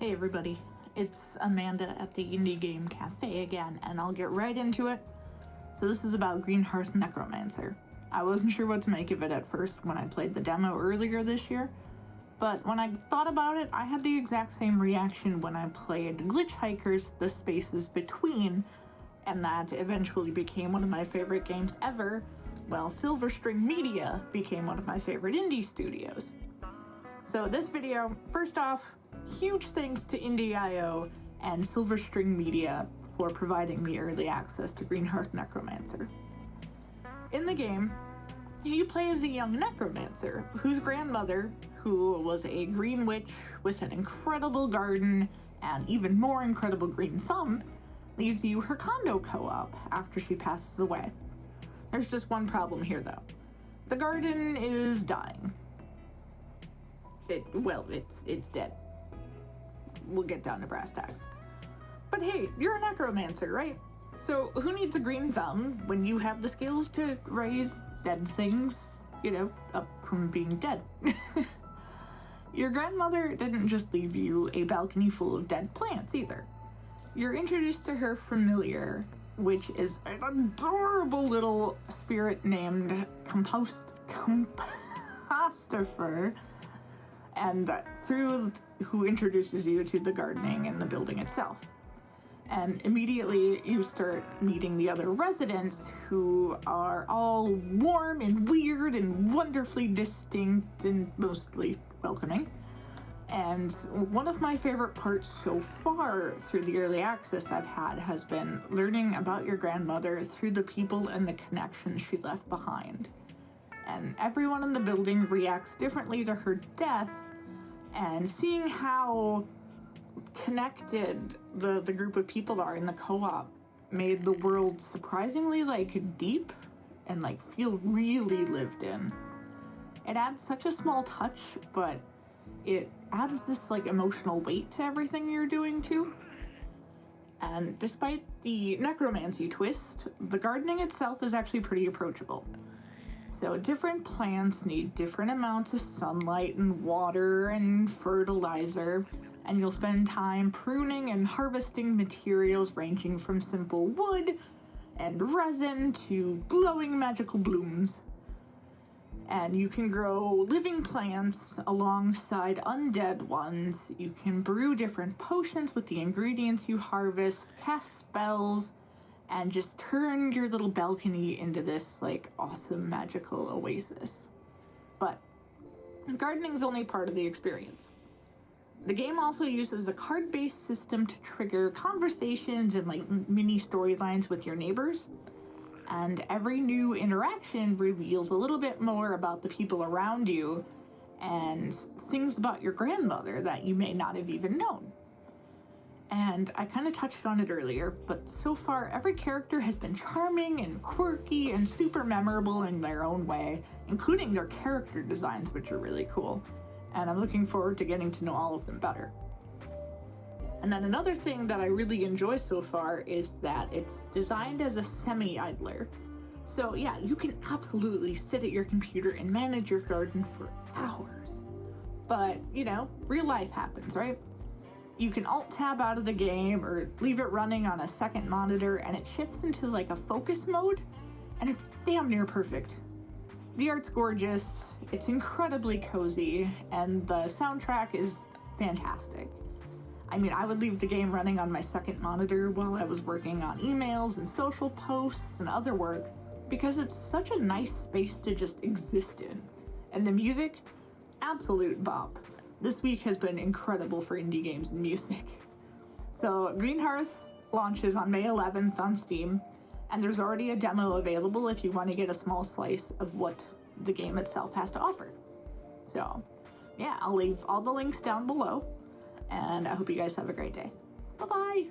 Hey everybody, it's Amanda at the Indie Game Cafe again, and I'll get right into it. So this is about Greenhearth Necromancer. I wasn't sure what to make of it at first when I played the demo earlier this year, but when I thought about it, I had the exact same reaction when I played Glitchhikers: The Spaces Between, and that eventually became one of my favorite games ever, while Silverstring Media became one of my favorite indie studios. So this video, first off, huge thanks to Indie.io and Silverstring Media for providing me early access to Greenhearth Necromancer. In the game, you play as a young necromancer whose grandmother, who was a green witch with an incredible garden and even more incredible green thumb, leaves you her condo co-op after she passes away. There's just one problem here though. The garden is dying. It's dead. We'll get down to brass tacks. But hey, you're a necromancer, right? So who needs a green thumb when you have the skills to raise dead things, up from being dead? Your grandmother didn't just leave you a balcony full of dead plants either. You're introduced to her familiar, which is an adorable little spirit named Compostifer, and who introduces you to the gardening and the building itself. And immediately you start meeting the other residents, who are all warm and weird and wonderfully distinct and mostly welcoming. And one of my favorite parts so far through the early access I've had has been learning about your grandmother through the people and the connections she left behind. And everyone in the building reacts differently to her death, and seeing how connected the group of people are in the co-op made the world surprisingly deep and feel really lived in. It adds such a small touch, but it adds this emotional weight to everything you're doing too. And despite the necromancy twist, the gardening itself is actually pretty approachable. So different plants need different amounts of sunlight and water and fertilizer, and you'll spend time pruning and harvesting materials ranging from simple wood and resin to glowing magical blooms. And you can grow living plants alongside undead ones. You can brew different potions with the ingredients you harvest, cast spells, and just turn your little balcony into this awesome magical oasis. But gardening is only part of the experience. The game also uses a card-based system to trigger conversations and mini storylines with your neighbors. And every new interaction reveals a little bit more about the people around you and things about your grandmother that you may not have even known. And I kind of touched on it earlier, but so far every character has been charming and quirky and super memorable in their own way, including their character designs, which are really cool. And I'm looking forward to getting to know all of them better. And then another thing that I really enjoy so far is that it's designed as a semi-idler. So yeah, you can absolutely sit at your computer and manage your garden for hours. But, real life happens, right? You can alt-tab out of the game or leave it running on a second monitor, and it shifts into a focus mode, and it's damn near perfect. The art's gorgeous, it's incredibly cozy, and the soundtrack is fantastic. I would leave the game running on my second monitor while I was working on emails and social posts and other work, because it's such a nice space to just exist in. And the music, absolute bop. This week has been incredible for indie games and music. So Greenhearth launches on May 11th on Steam, and there's already a demo available if you want to get a small slice of what the game itself has to offer. So yeah, I'll leave all the links down below, and I hope you guys have a great day. Bye-bye!